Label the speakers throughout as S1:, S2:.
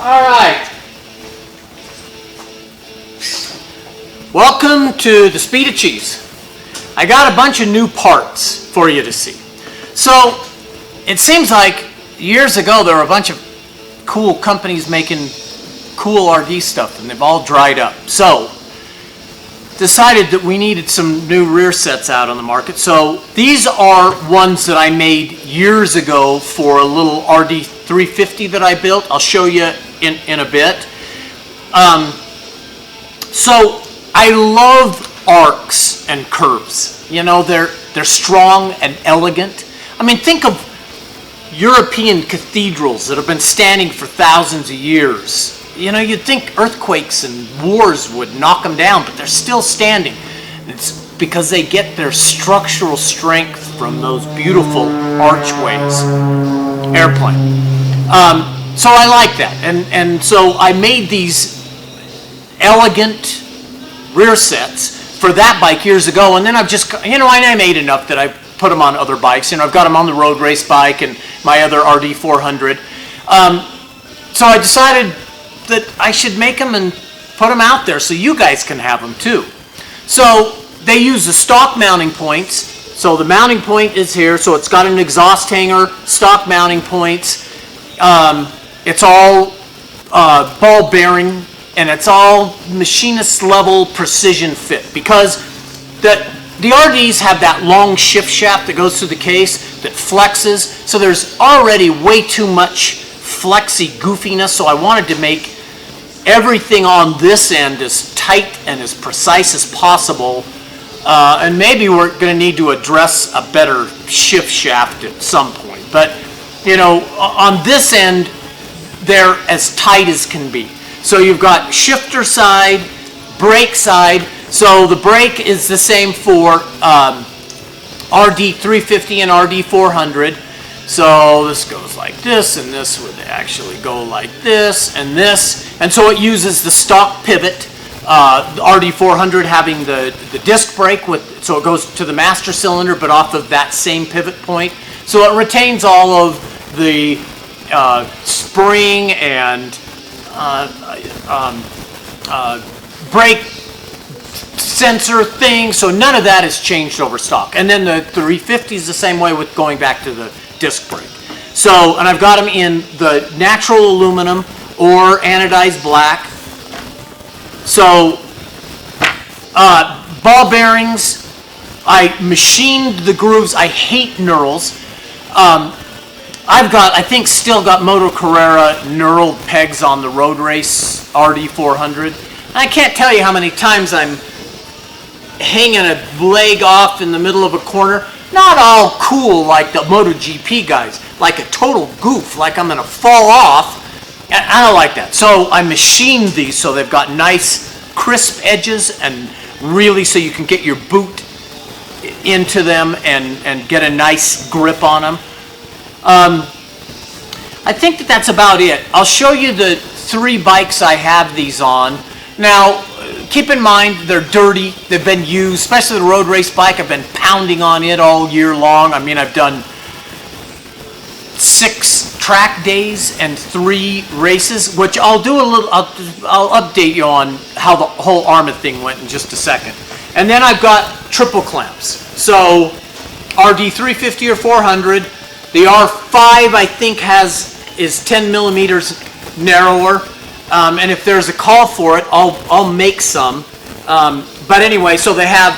S1: All right. Welcome to the Speed of Cheese. I got a bunch of new parts for you to see. So it seems like years ago there were a bunch of cool companies making cool RD stuff and they've all dried up. So decided that we needed some new rear sets out on the market. So these are ones that I made years ago for a little RD 350 that I built. I'll show you in a bit. So I love arcs and curves. You know, they're strong and elegant. I mean, think of European cathedrals that have been standing for thousands of years. You know, you'd think earthquakes and wars would knock them down, but they're still standing. It's because they get their structural strength from those beautiful archways. Airplane. So I like that. And so I made these elegant rear sets for that bike years ago, and then I've just, you know, I made enough that I put them on other bikes. You know, I've got them on the road race bike and my other RD 400. So I decided that I should make them and put them out there so you guys can have them too. So they use the stock mounting points. So the mounting point is here, so it's got an exhaust hanger, stock mounting points. It's all ball bearing, and it's all machinist level precision fit, because the RDs have that long shift shaft that goes through the case that flexes, so there's already way too much flexy goofiness, so I wanted to make everything on this end as tight and as precise as possible, and maybe we're going to need to address a better shift shaft at some point, but you know, on this end they're as tight as can be. So you've got shifter side, brake side. So the brake is the same for RD 350 and RD 400. So this goes like this, and this would actually go like this and this. And so it uses the stock pivot, the RD 400 having the disc brake, with, so it goes to the master cylinder, but off of that same pivot point. So it retains all of the spring and brake sensor thing, so none of that has changed over stock. And then the 350 is the same way with going back to the disc brake. So, and I've got them in the natural aluminum or anodized black. So, ball bearings, I machined the grooves. I hate knurls. I think still got Moto Carrera knurled pegs on the road race RD 400. I can't tell you how many times I'm hanging a leg off in the middle of a corner. Not all cool like the MotoGP guys, like a total goof, like I'm gonna fall off. I don't like that. So I machined these so they've got nice crisp edges, and really so you can get your boot into them and get a nice grip on them. I think that's about it. I'll show you the 3 bikes I have these on. Now, keep in mind they're dirty. They've been used, especially the road race bike. I've been pounding on it all year long. I mean, I've done 6 track days and 3 races, which I'll do a little. I'll update you on how the whole ARMA thing went in just a second. And then I've got triple clamps. So RD 350 or 400. The R5 I think is 10 millimeters narrower, and if there's a call for it, I'll make some. But anyway, so they have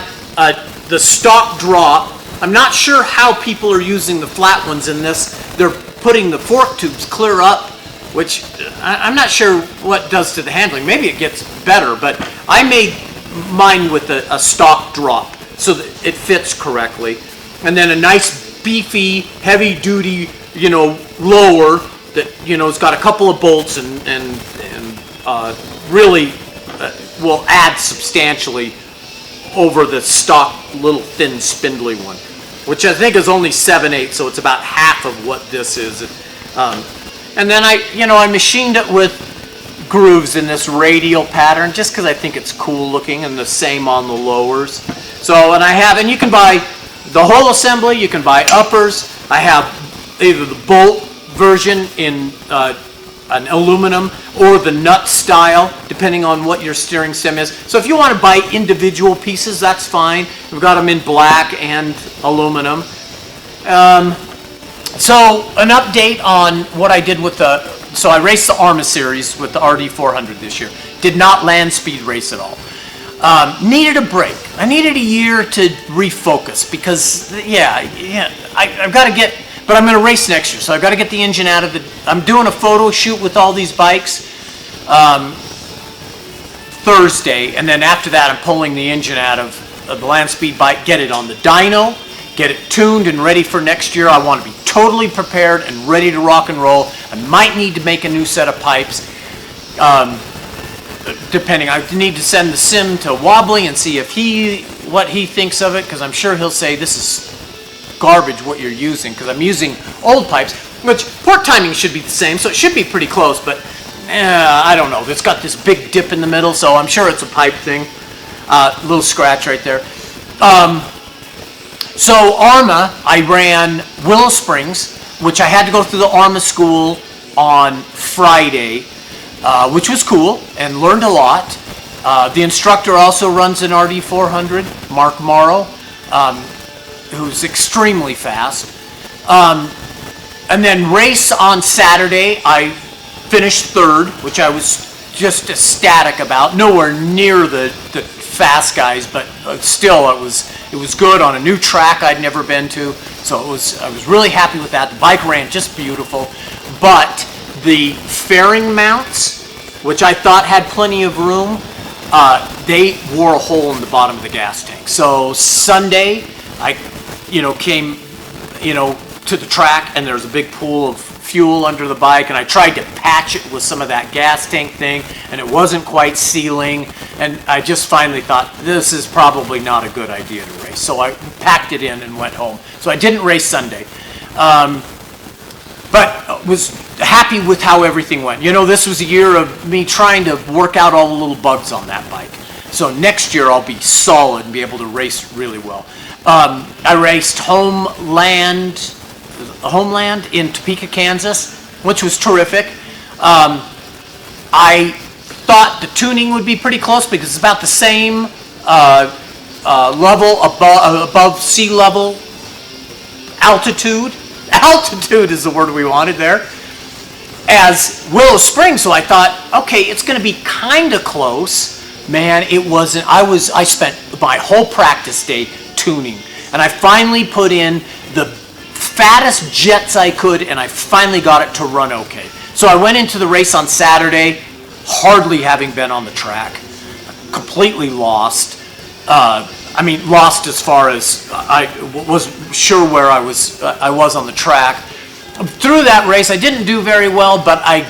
S1: the stock drop. I'm not sure how people are using the flat ones in this. They're putting the fork tubes clear up, which I'm not sure what does to the handling. Maybe it gets better, but I made mine with a stock drop so that it fits correctly, and then a nice beefy, heavy-duty, you know, lower that, you know, it's got a couple of bolts and really will add substantially over the stock little thin spindly one, which I think is only 7/8, so it's about half of what this is. And then I machined it with grooves in this radial pattern just because I think it's cool looking, and the same on the lowers. So, and you can buy the whole assembly, you can buy uppers. I have either the bolt version in an aluminum or the nut style, depending on what your steering stem is. So if you want to buy individual pieces, that's fine. We've got them in black and aluminum. So an update on what I did with so I raced the ARMA series with the RD 400 this year. Did not land speed race at all. Needed a break. I needed a year to refocus because, I've got to get, but I'm going to race next year, so I've got to get the engine out of the, I'm doing a photo shoot with all these bikes Thursday, and then after that I'm pulling the engine out of the land speed bike, get it on the dyno, get it tuned and ready for next year. I want to be totally prepared and ready to rock and roll. I might need to make a new set of pipes. Depending, I need to send the sim to Wobbly and see if what he thinks of it, because I'm sure he'll say this is garbage what you're using, because I'm using old pipes, which port timing should be the same, so it should be pretty close, but I don't know. It's got this big dip in the middle, so I'm sure it's a pipe thing. Little scratch right there. So ARMA, I ran Willow Springs, which I had to go through the ARMA school on Friday, which was cool and learned a lot. The instructor also runs an RD 400, Mark Morrow, who's extremely fast. And then race on Saturday, I finished third, which I was just ecstatic about. Nowhere near the fast guys, but still it was good on a new track I'd never been to. So I was really happy with that. The bike ran just beautiful, but the fairing mounts, which I thought had plenty of room, they wore a hole in the bottom of the gas tank. So Sunday, I came to the track, and there's a big pool of fuel under the bike, and I tried to patch it with some of that gas tank thing, and it wasn't quite sealing, and I just finally thought, this is probably not a good idea to race. So I packed it in and went home. So I didn't race Sunday. But was happy with how everything went. This was a year of me trying to work out all the little bugs on that bike. So next year I'll be solid and be able to race really well. I raced Homeland in Topeka, Kansas, which was terrific. I thought the tuning would be pretty close because it's about the same level above sea level altitude. Altitude is the word we wanted there, as Willow Springs. So I thought, okay, it's going to be kind of close. Man, it wasn't. I spent my whole practice day tuning, and I finally put in the fattest jets I could, and I finally got it to run okay. So I went into the race on Saturday, hardly having been on the track, completely lost. Lost as far as I was sure where I was on the track. Through that race, I didn't do very well, but I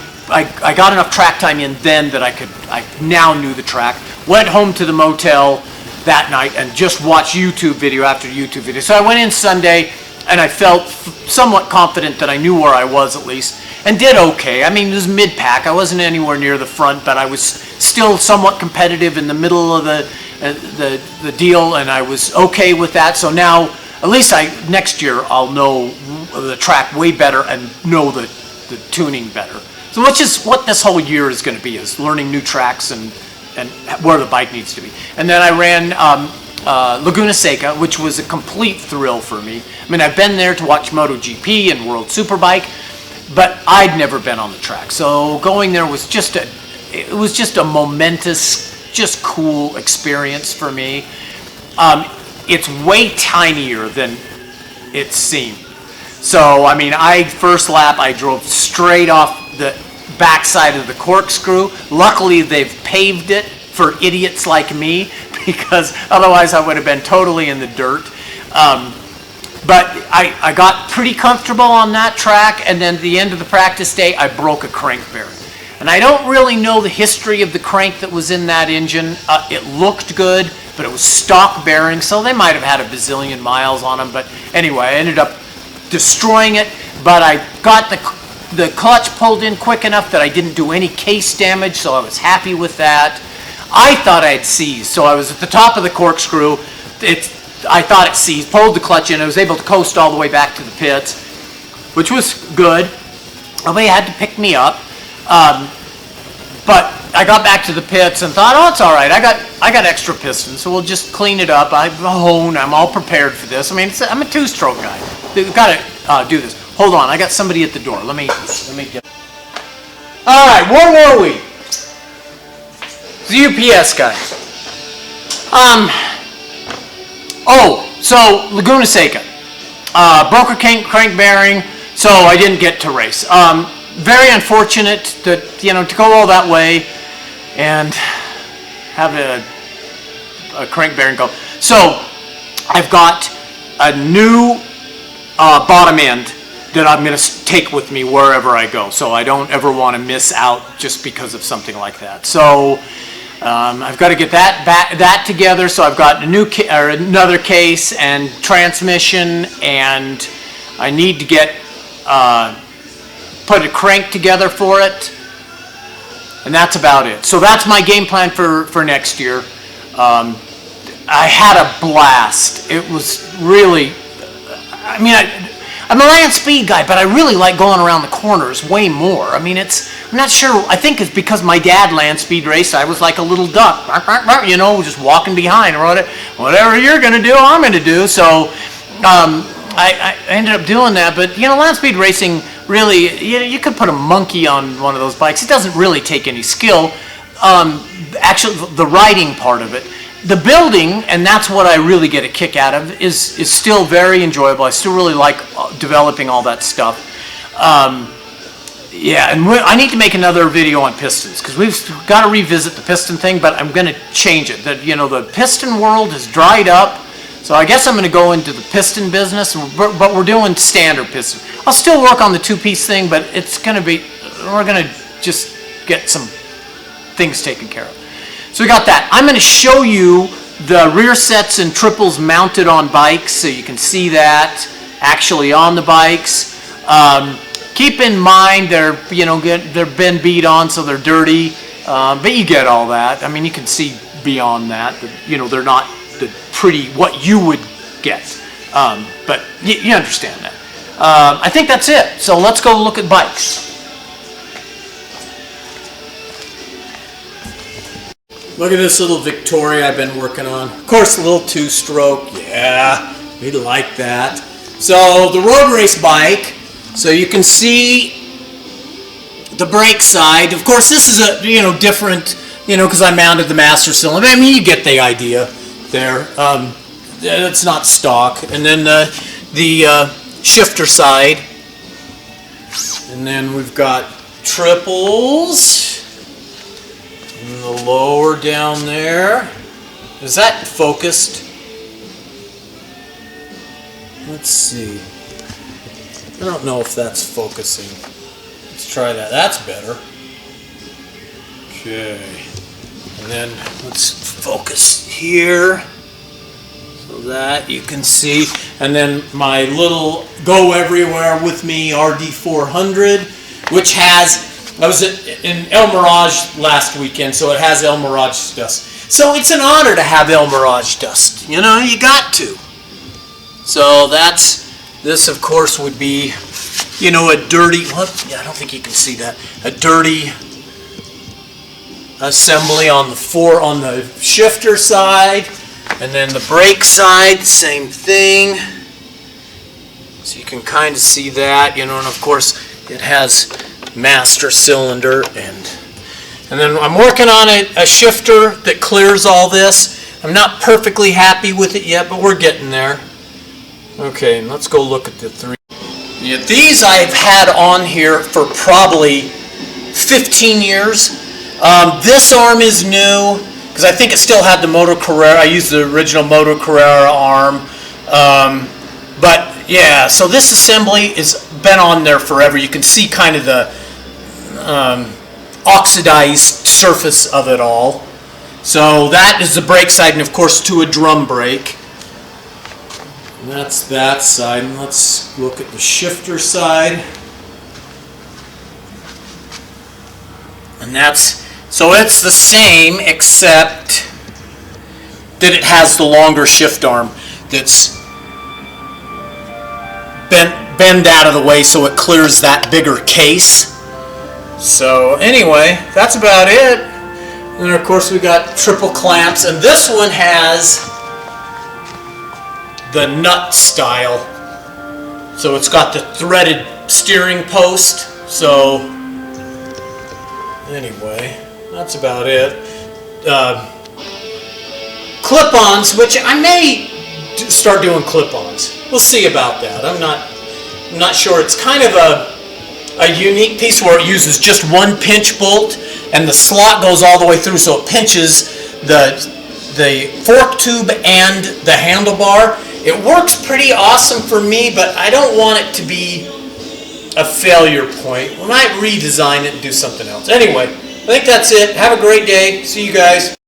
S1: got enough track time in then that I now knew the track. Went home to the motel that night and just watched YouTube video after YouTube video. So I went in Sunday, and I felt somewhat confident that I knew where I was at least, and did okay. It was mid-pack. I wasn't anywhere near the front, but I was still somewhat competitive in the middle of the deal, and I was okay with that. So now, at least next year, I'll know the track way better and know the tuning better. So which is what this whole year is going to be, is learning new tracks and where the bike needs to be. And then I ran Laguna Seca, which was a complete thrill for me. I've been there to watch MotoGP and World Superbike, but I'd never been on the track. So going there was just a momentous, just cool experience for me. It's way tinier than it seemed. So, first lap, I drove straight off the backside of the corkscrew. Luckily, they've paved it for idiots like me, because otherwise I would have been totally in the dirt. But I got pretty comfortable on that track, and then at the end of the practice day, I broke a crank bearing. And I don't really know the history of the crank that was in that engine. It looked good, but it was stock bearing, so they might have had a bazillion miles on them. But anyway, I ended up destroying it, but I got the clutch pulled in quick enough that I didn't do any case damage, so I was happy with that. I thought I had seized, so I was at the top of the corkscrew. I thought it seized, pulled the clutch in, I was able to coast all the way back to the pits, which was good. Nobody had to pick me up. But I got back to the pits and thought, oh, it's all right. I got extra pistons, so we'll just clean it up. I hone. I'm all prepared for this. I mean, I'm a two-stroke guy. We've got to do this. Hold on, I got somebody at the door. Let me get. All right, where were we? The UPS guy. Oh, so Laguna Seca. Broke a crank bearing, so I didn't get to race. Very unfortunate that, to go all that way and have a crank bearing go. So I've got a new bottom end that I'm going to take with me wherever I go. So I don't ever want to miss out just because of something like that. So I've got to get that together. So I've got another case and transmission, and I need to get put a crank together for it, and that's about it. So that's my game plan for next year. I had a blast. It was really, I mean, I'm a land speed guy, but I really like going around the corners way more. I mean, I'm not sure, I think it's because my dad land speed raced. I was like a little duck, just walking behind, or whatever you're going to do, I'm going to do. So I ended up doing that, but land speed racing, really, you could put a monkey on one of those bikes. It doesn't really take any skill. Actually, the riding part of it. The building, and that's what I really get a kick out of, is still very enjoyable. I still really like developing all that stuff. Yeah, and I need to make another video on pistons, because we've got to revisit the piston thing, but I'm going to change it. The piston world has dried up. So I guess I'm going to go into the piston business, but we're doing standard piston. I'll still work on the two-piece thing, but we're going to just get some things taken care of. So we got that. I'm going to show you the rear sets and triples mounted on bikes, so you can see that actually on the bikes. Keep in mind they're been beat on, so they're dirty, but you get all that. I mean, you can see beyond that. They're not the pretty what you would get, but you understand that. I think that's it. So let's go look at bikes. Look at this little Victoria I've been working on. Of course, a little two-stroke. Yeah, we like that. So the road race bike. So you can see the brake side. Of course, this is a different because I mounted the master cylinder. I mean, you get the idea there. It's not stock. And then the shifter side. And then we've got triples. And the lower down there. Is that focused? Let's see. I don't know if that's focusing. Let's try that. That's better. Okay. And then let's focus here. So that you can see. And then my little Go Everywhere With Me RD400, which has, I was in El Mirage last weekend, so it has El Mirage dust. So it's an honor to have El Mirage dust. You got to. So this of course would be, a dirty, I don't think you can see that, a dirty assembly on the shifter side, and then the brake side, same thing. So you can kind of see that, and of course it has master cylinder, and then I'm working on a shifter that clears all this. I'm not perfectly happy with it yet, but we're getting there. Okay, and let's go look at the three. Yeah, these I've had on here for probably 15 years. This arm is new because I think it still had the Moto Carrera. I used the original Moto Carrera arm. But yeah, so this assembly has been on there forever. You can see kind of the oxidized surface of it all. So that is the brake side, and of course to a drum brake. And that's that side. And let's look at the shifter side. And so it's the same, except that it has the longer shift arm that's bent out of the way so it clears that bigger case. So anyway, that's about it. And then of course we got triple clamps, and this one has the nut style. So it's got the threaded steering post. So anyway, that's about it. Clip-ons, which I may start doing clip-ons. We'll see about that. I'm not sure. It's kind of a unique piece where it uses just one pinch bolt, and the slot goes all the way through, so it pinches the fork tube and the handlebar. It works pretty awesome for me, but I don't want it to be a failure point. We might redesign it and do something else. Anyway, I think that's it. Have a great day. See you guys.